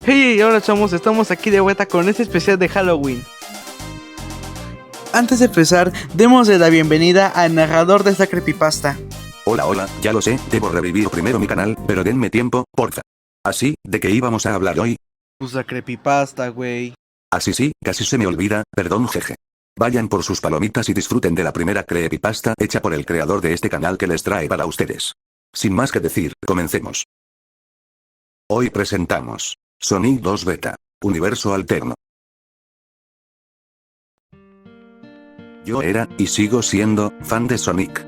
Hey, hola chavos, estamos aquí de vuelta con este especial de Halloween. Antes de empezar, démosle la bienvenida al narrador de esta creepypasta. Hola, ya lo sé, debo revivir primero mi canal, pero denme tiempo, porfa. Así, ¿de qué íbamos a hablar hoy? Pues la creepypasta, güey. Así sí, casi se me olvida, perdón jeje. Vayan por sus palomitas y disfruten de la primera creepypasta hecha por el creador de este canal que les trae para ustedes. Sin más que decir, comencemos. Hoy presentamos Sonic 2 Beta, Universo Alterno. Yo era, y sigo siendo, fan de Sonic.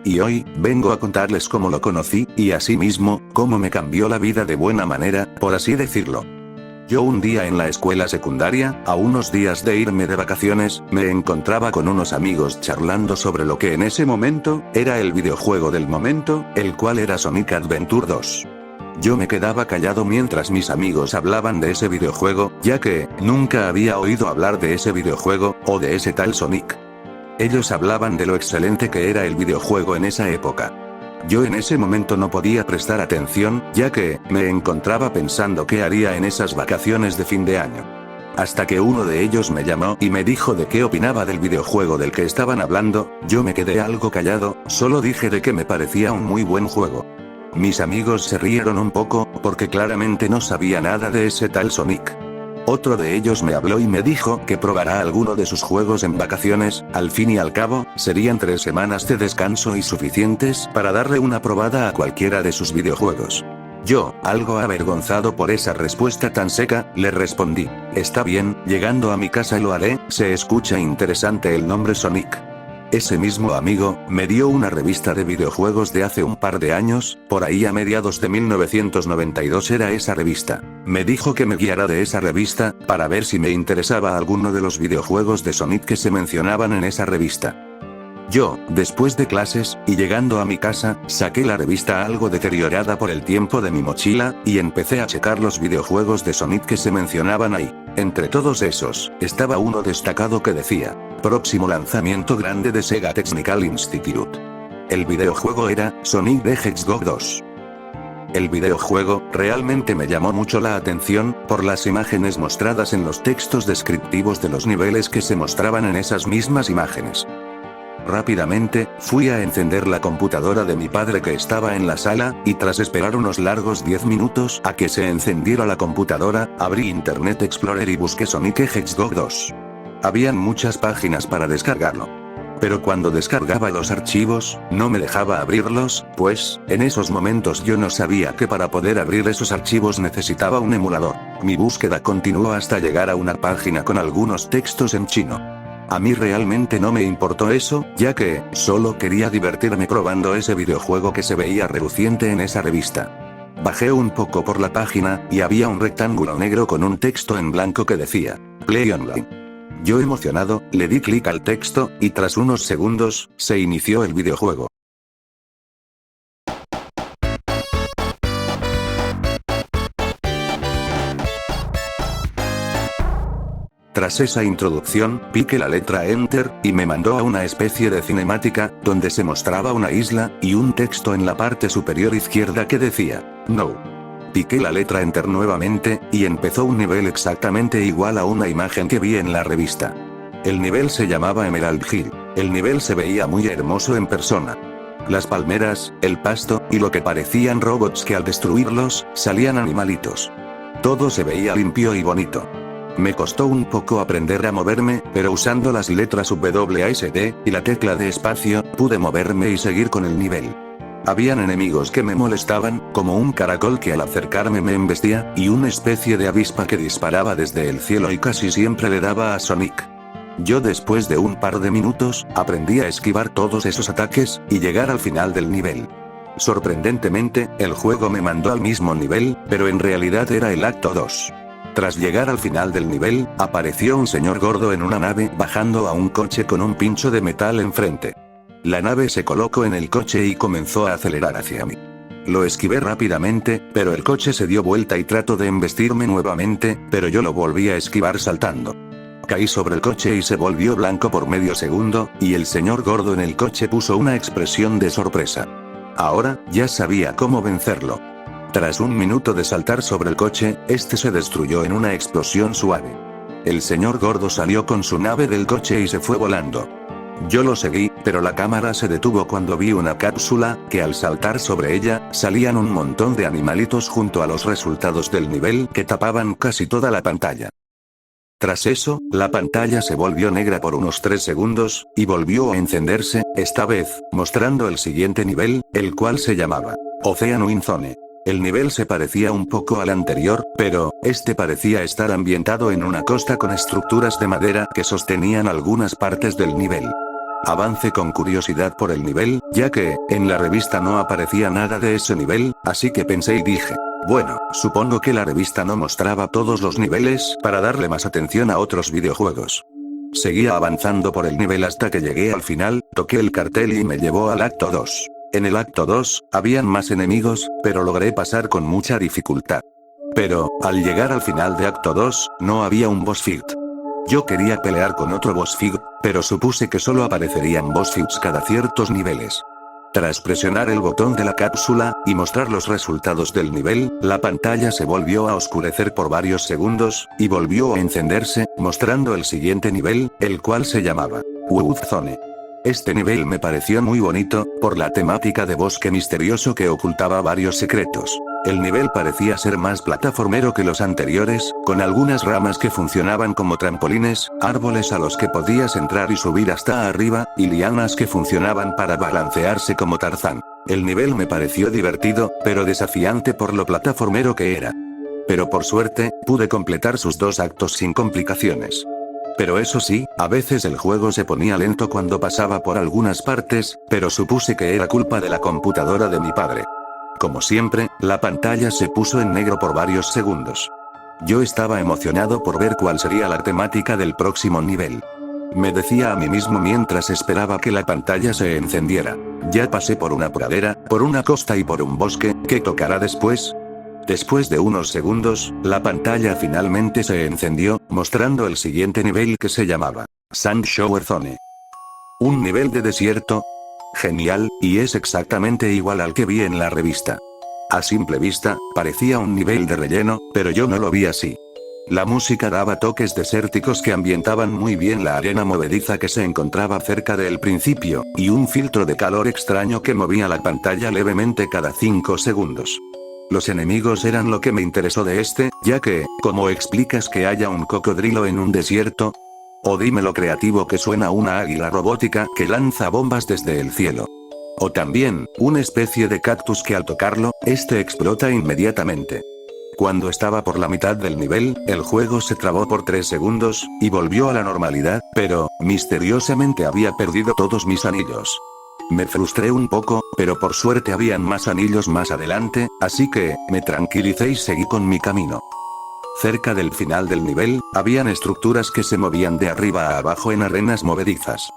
Y hoy, vengo a contarles cómo lo conocí, y asimismo, cómo me cambió la vida de buena manera, por así decirlo. Yo un día en la escuela secundaria, a unos días de irme de vacaciones, me encontraba con unos amigos charlando sobre lo que en ese momento, era el videojuego del momento, el cual era Sonic Adventure 2. Yo me quedaba callado mientras mis amigos hablaban de ese videojuego, ya que, nunca había oído hablar de ese videojuego, o de ese tal Sonic. Ellos hablaban de lo excelente que era el videojuego en esa época. Yo en ese momento no podía prestar atención, ya que, me encontraba pensando qué haría en esas vacaciones de fin de año. Hasta que uno de ellos me llamó y me dijo de qué opinaba del videojuego del que estaban hablando, yo me quedé algo callado, solo dije de que me parecía un muy buen juego. Mis amigos se rieron un poco, porque claramente no sabía nada de ese tal Sonic. Otro de ellos me habló y me dijo que probará alguno de sus juegos en vacaciones, al fin y al cabo, serían 3 semanas de descanso y suficientes para darle una probada a cualquiera de sus videojuegos. Yo, algo avergonzado por esa respuesta tan seca, le respondí, está bien, llegando a mi casa lo haré, se escucha interesante el nombre Sonic. Ese mismo amigo, me dio una revista de videojuegos de hace un par de años, por ahí a mediados de 1992 era esa revista. Me dijo que me guiara de esa revista, para ver si me interesaba alguno de los videojuegos de Sonic que se mencionaban en esa revista. Yo, después de clases, y llegando a mi casa, saqué la revista algo deteriorada por el tiempo de mi mochila, y empecé a checar los videojuegos de Sonic que se mencionaban ahí. Entre todos esos, estaba uno destacado que decía, próximo lanzamiento grande de Sega Technical Institute. El videojuego era, Sonic the Hedgehog 2. El videojuego, realmente me llamó mucho la atención, por las imágenes mostradas en los textos descriptivos de los niveles que se mostraban en esas mismas imágenes. Rápidamente, fui a encender la computadora de mi padre que estaba en la sala, y tras esperar unos largos 10 minutos a que se encendiera la computadora, abrí Internet Explorer y busqué Sonic the Hedgehog 2. Habían muchas páginas para descargarlo. Pero cuando descargaba los archivos, no me dejaba abrirlos, pues, en esos momentos yo no sabía que para poder abrir esos archivos necesitaba un emulador. Mi búsqueda continuó hasta llegar a una página con algunos textos en chino. A mí realmente no me importó eso, ya que, solo quería divertirme probando ese videojuego que se veía reluciente en esa revista. Bajé un poco por la página, y había un rectángulo negro con un texto en blanco que decía, Play Online. Yo emocionado, le di clic al texto, y tras unos segundos, se inició el videojuego. Tras esa introducción, piqué la letra Enter, y me mandó a una especie de cinemática, donde se mostraba una isla, y un texto en la parte superior izquierda que decía, No. Piqué la letra Enter nuevamente, y empezó un nivel exactamente igual a una imagen que vi en la revista. El nivel se llamaba Emerald Hill. El nivel se veía muy hermoso en persona. Las palmeras, el pasto, y lo que parecían robots que al destruirlos, salían animalitos. Todo se veía limpio y bonito. Me costó un poco aprender a moverme, pero usando las letras WASD, y la tecla de espacio, pude moverme y seguir con el nivel. Habían enemigos que me molestaban, como un caracol que al acercarme me embestía, y una especie de avispa que disparaba desde el cielo y casi siempre le daba a Sonic. Yo después de un par de minutos, aprendí a esquivar todos esos ataques, y llegar al final del nivel. Sorprendentemente, el juego me mandó al mismo nivel, pero en realidad era el acto 2. Tras llegar al final del nivel, apareció un señor gordo en una nave bajando a un coche con un pincho de metal enfrente. La nave se colocó en el coche y comenzó a acelerar hacia mí. Lo esquivé rápidamente, pero el coche se dio vuelta y trató de embestirme nuevamente, pero yo lo volví a esquivar saltando. Caí sobre el coche y se volvió blanco por medio segundo, y el señor gordo en el coche puso una expresión de sorpresa. Ahora, ya sabía cómo vencerlo. Tras un minuto de saltar sobre el coche, este se destruyó en una explosión suave. El señor gordo salió con su nave del coche y se fue volando. Yo lo seguí, pero la cámara se detuvo cuando vi una cápsula, que al saltar sobre ella, salían un montón de animalitos junto a los resultados del nivel que tapaban casi toda la pantalla. Tras eso, la pantalla se volvió negra por unos 3 segundos, y volvió a encenderse, esta vez, mostrando el siguiente nivel, el cual se llamaba Ocean Wind Zone. El nivel se parecía un poco al anterior, pero, este parecía estar ambientado en una costa con estructuras de madera que sostenían algunas partes del nivel. Avancé con curiosidad por el nivel, ya que, en la revista no aparecía nada de ese nivel, así que pensé y dije, bueno, supongo que la revista no mostraba todos los niveles para darle más atención a otros videojuegos. Seguía avanzando por el nivel hasta que llegué al final, toqué el cartel y me llevó al acto 2. En el acto 2, habían más enemigos, pero logré pasar con mucha dificultad. Pero, al llegar al final de acto 2, no había un boss fight. Yo quería pelear con otro boss fight, pero supuse que solo aparecerían boss fights cada ciertos niveles. Tras presionar el botón de la cápsula, y mostrar los resultados del nivel, la pantalla se volvió a oscurecer por varios segundos, y volvió a encenderse, mostrando el siguiente nivel, el cual se llamaba Wood Zone. Este nivel me pareció muy bonito, por la temática de bosque misterioso que ocultaba varios secretos. El nivel parecía ser más plataformero que los anteriores, con algunas ramas que funcionaban como trampolines, árboles a los que podías entrar y subir hasta arriba, y lianas que funcionaban para balancearse como Tarzán. El nivel me pareció divertido, pero desafiante por lo plataformero que era. Pero por suerte, pude completar sus 2 actos sin complicaciones. Pero eso sí, a veces el juego se ponía lento cuando pasaba por algunas partes, pero supuse que era culpa de la computadora de mi padre. Como siempre, la pantalla se puso en negro por varios segundos. Yo estaba emocionado por ver cuál sería la temática del próximo nivel. Me decía a mí mismo mientras esperaba que la pantalla se encendiera. Ya pasé por una pradera, por una costa y por un bosque, ¿qué tocará después? Después de unos segundos, la pantalla finalmente se encendió, mostrando el siguiente nivel que se llamaba Sand Shower Zone. Un nivel de desierto. Genial, y es exactamente igual al que vi en la revista. A simple vista, parecía un nivel de relleno, pero yo no lo vi así. La música daba toques desérticos que ambientaban muy bien la arena movediza que se encontraba cerca del principio, y un filtro de calor extraño que movía la pantalla levemente cada 5 segundos. Los enemigos eran lo que me interesó de este, ya que, ¿cómo explicas que haya un cocodrilo en un desierto? O dime lo creativo que suena una águila robótica que lanza bombas desde el cielo. O también, una especie de cactus que al tocarlo, este explota inmediatamente. Cuando estaba por la mitad del nivel, el juego se trabó por 3 segundos, y volvió a la normalidad, pero, misteriosamente había perdido todos mis anillos. Me frustré un poco, pero por suerte habían más anillos más adelante, así que, me tranquilicé y seguí con mi camino. Cerca del final del nivel, habían estructuras que se movían de arriba a abajo en arenas movedizas.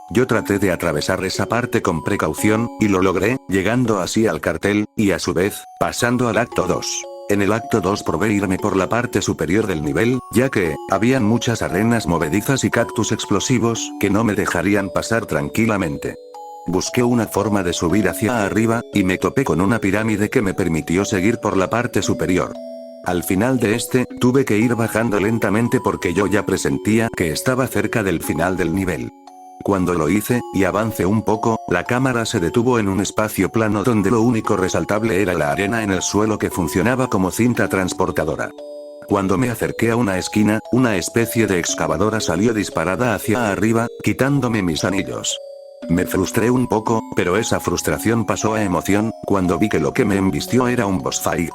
Yo traté de atravesar esa parte con precaución, y lo logré, llegando así al cartel, y a su vez, pasando al acto 2. En el acto 2 probé irme por la parte superior del nivel, ya que, habían muchas arenas movedizas y cactus explosivos, que no me dejarían pasar tranquilamente. Busqué una forma de subir hacia arriba, y me topé con una pirámide que me permitió seguir por la parte superior. Al final de este, tuve que ir bajando lentamente porque yo ya presentía que estaba cerca del final del nivel. Cuando lo hice, y avancé un poco, la cámara se detuvo en un espacio plano donde lo único resaltable era la arena en el suelo que funcionaba como cinta transportadora. Cuando me acerqué a una esquina, una especie de excavadora salió disparada hacia arriba, quitándome mis anillos. Me frustré un poco, pero esa frustración pasó a emoción, cuando vi que lo que me embistió era un boss fight.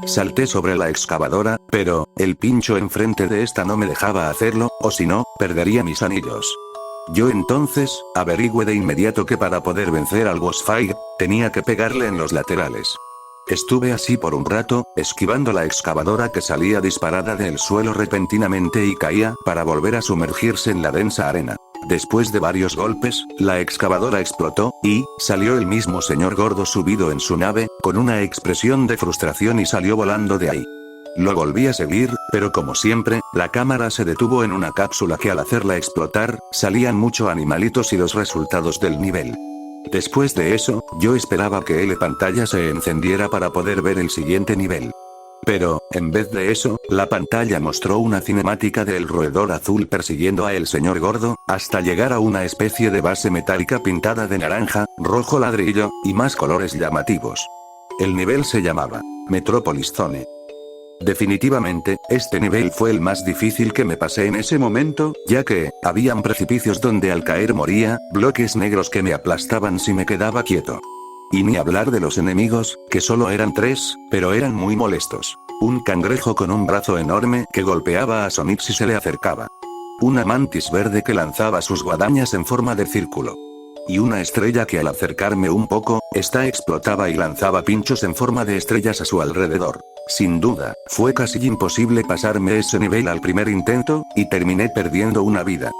Salté sobre la excavadora, pero, el pincho enfrente de esta no me dejaba hacerlo, o si no, perdería mis anillos. Yo entonces, averigüé de inmediato que para poder vencer al boss fight, tenía que pegarle en los laterales. Estuve así por un rato, esquivando la excavadora que salía disparada del suelo repentinamente y caía, para volver a sumergirse en la densa arena. Después de varios golpes, la excavadora explotó, y, salió el mismo señor gordo subido en su nave, con una expresión de frustración y salió volando de ahí. Lo volví a seguir, pero como siempre, la cámara se detuvo en una cápsula que al hacerla explotar, salían muchos animalitos y los resultados del nivel. Después de eso, yo esperaba que la pantalla se encendiera para poder ver el siguiente nivel. Pero, en vez de eso, la pantalla mostró una cinemática del roedor azul persiguiendo a el señor gordo, hasta llegar a una especie de base metálica pintada de naranja, rojo ladrillo, y más colores llamativos. El nivel se llamaba Metropolis Zone. Definitivamente, este nivel fue el más difícil que me pasé en ese momento, ya que, habían precipicios donde al caer moría, bloques negros que me aplastaban si me quedaba quieto. Y ni hablar de los enemigos, que solo eran 3, pero eran muy molestos. Un cangrejo con un brazo enorme que golpeaba a Sonic si se le acercaba. Una mantis verde que lanzaba sus guadañas en forma de círculo. Y una estrella que al acercarme un poco, esta explotaba y lanzaba pinchos en forma de estrellas a su alrededor. Sin duda, fue casi imposible pasarme ese nivel al primer intento, y terminé perdiendo una vida.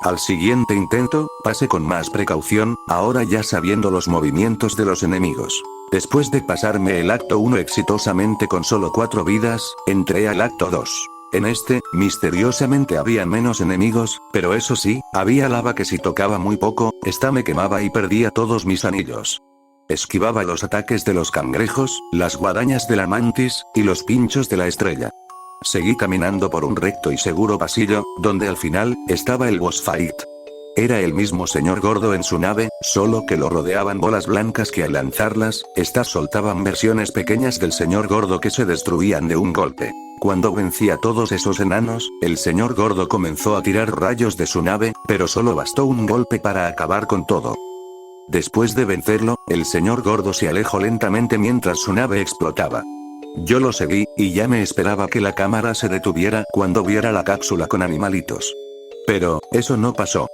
Al siguiente intento, pasé con más precaución, ahora ya sabiendo los movimientos de los enemigos. Después de pasarme el acto 1 exitosamente con solo 4 vidas, entré al acto 2. En este, misteriosamente había menos enemigos, pero eso sí, había lava que si tocaba muy poco, esta me quemaba y perdía todos mis anillos. Esquivaba los ataques de los cangrejos, las guadañas de la mantis, y los pinchos de la estrella. Seguí caminando por un recto y seguro pasillo, donde al final, estaba el boss fight. Era el mismo señor gordo en su nave, solo que lo rodeaban bolas blancas que al lanzarlas, estas soltaban versiones pequeñas del señor gordo que se destruían de un golpe. Cuando vencí a todos esos enanos, el señor gordo comenzó a tirar rayos de su nave, pero solo bastó un golpe para acabar con todo. Después de vencerlo, el señor gordo se alejó lentamente mientras su nave explotaba. Yo lo seguí, y ya me esperaba que la cámara se detuviera cuando viera la cápsula con animalitos. Pero, eso no pasó.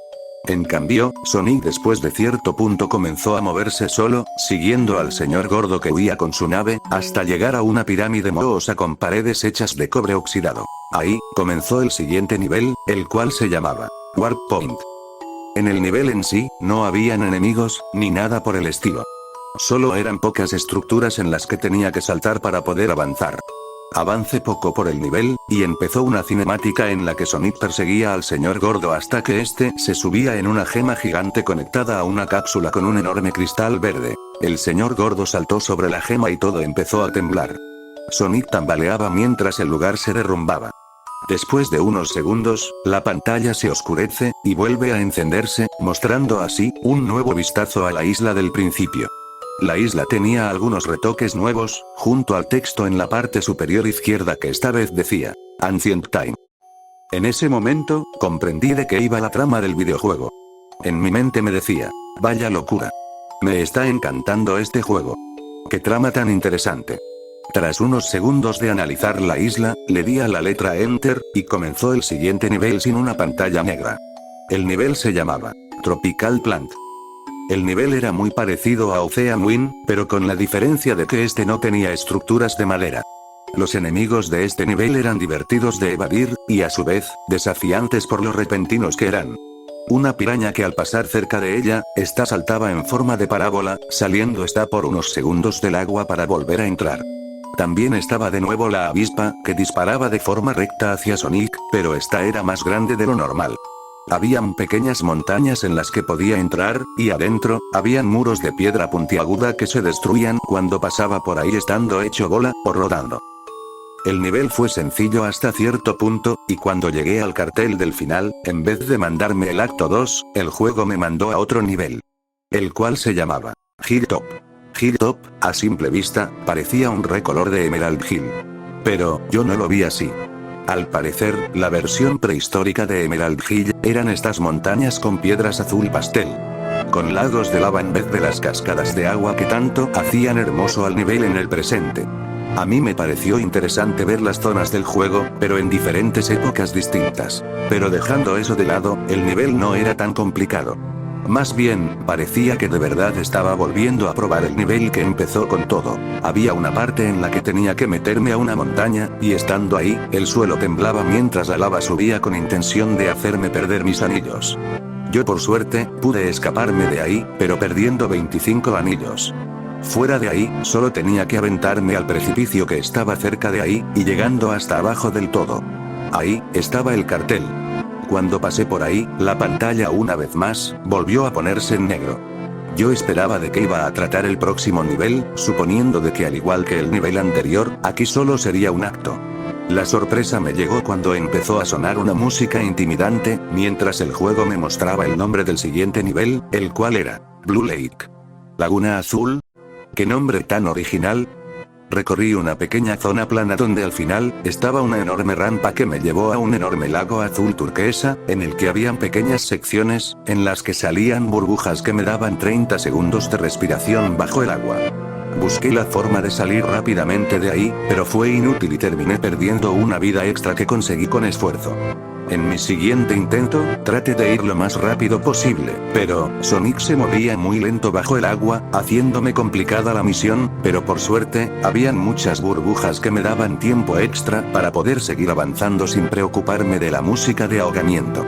En cambio, Sonic después de cierto punto comenzó a moverse solo, siguiendo al señor gordo que huía con su nave, hasta llegar a una pirámide mohosa con paredes hechas de cobre oxidado. Ahí, comenzó el siguiente nivel, el cual se llamaba Warp Point. En el nivel en sí, no habían enemigos, ni nada por el estilo. Solo eran pocas estructuras en las que tenía que saltar para poder avanzar. Avancé poco por el nivel, y empezó una cinemática en la que Sonic perseguía al señor gordo hasta que este se subía en una gema gigante conectada a una cápsula con un enorme cristal verde. El señor gordo saltó sobre la gema y todo empezó a temblar. Sonic tambaleaba mientras el lugar se derrumbaba. Después de unos segundos, la pantalla se oscurece, y vuelve a encenderse, mostrando así, un nuevo vistazo a la isla del principio. La isla tenía algunos retoques nuevos, junto al texto en la parte superior izquierda que esta vez decía, Ancient Time. En ese momento, comprendí de qué iba la trama del videojuego. En mi mente me decía, vaya locura. Me está encantando este juego. Qué trama tan interesante. Tras unos segundos de analizar la isla, le di a la letra Enter, y comenzó el siguiente nivel sin una pantalla negra. El nivel se llamaba Tropical Plant. El nivel era muy parecido a Ocean Wind, pero con la diferencia de que este no tenía estructuras de madera. Los enemigos de este nivel eran divertidos de evadir, y a su vez, desafiantes por lo repentinos que eran. Una piraña que al pasar cerca de ella, esta saltaba en forma de parábola, saliendo esta por unos segundos del agua para volver a entrar. También estaba de nuevo la avispa, que disparaba de forma recta hacia Sonic, pero esta era más grande de lo normal. Habían pequeñas montañas en las que podía entrar, y adentro, habían muros de piedra puntiaguda que se destruían cuando pasaba por ahí estando hecho bola, o rodando. El nivel fue sencillo hasta cierto punto, y cuando llegué al cartel del final, en vez de mandarme el acto 2, el juego me mandó a otro nivel. El cual se llamaba Hilltop. Hilltop, a simple vista, parecía un recolor de Emerald Hill. Pero, yo no lo vi así. Al parecer, la versión prehistórica de Emerald Hill, eran estas montañas con piedras azul pastel. Con lagos de lava en vez de las cascadas de agua que tanto hacían hermoso al nivel en el presente. A mí me pareció interesante ver las zonas del juego, pero en diferentes épocas distintas. Pero dejando eso de lado, el nivel no era tan complicado. Más bien, parecía que de verdad estaba volviendo a probar el nivel que empezó con todo. Había una parte en la que tenía que meterme a una montaña, y estando ahí, el suelo temblaba mientras la lava subía con intención de hacerme perder mis anillos. Yo por suerte, pude escaparme de ahí, pero perdiendo 25 anillos. Fuera de ahí, solo tenía que aventarme al precipicio que estaba cerca de ahí, y llegando hasta abajo del todo. Ahí, estaba el cartel. Cuando pasé por ahí, la pantalla una vez más, volvió a ponerse en negro. Yo esperaba de qué iba a tratar el próximo nivel, suponiendo de que al igual que el nivel anterior, aquí solo sería un acto. La sorpresa me llegó cuando empezó a sonar una música intimidante, mientras el juego me mostraba el nombre del siguiente nivel, el cual era Blue Lake. ¿Laguna Azul? ¿Qué nombre tan original? Recorrí una pequeña zona plana donde al final, estaba una enorme rampa que me llevó a un enorme lago azul turquesa, en el que habían pequeñas secciones, en las que salían burbujas que me daban 30 segundos de respiración bajo el agua. Busqué la forma de salir rápidamente de ahí, pero fue inútil y terminé perdiendo una vida extra que conseguí con esfuerzo. En mi siguiente intento, traté de ir lo más rápido posible, pero Sonic se movía muy lento bajo el agua, haciéndome complicada la misión, pero por suerte, habían muchas burbujas que me daban tiempo extra para poder seguir avanzando sin preocuparme de la música de ahogamiento.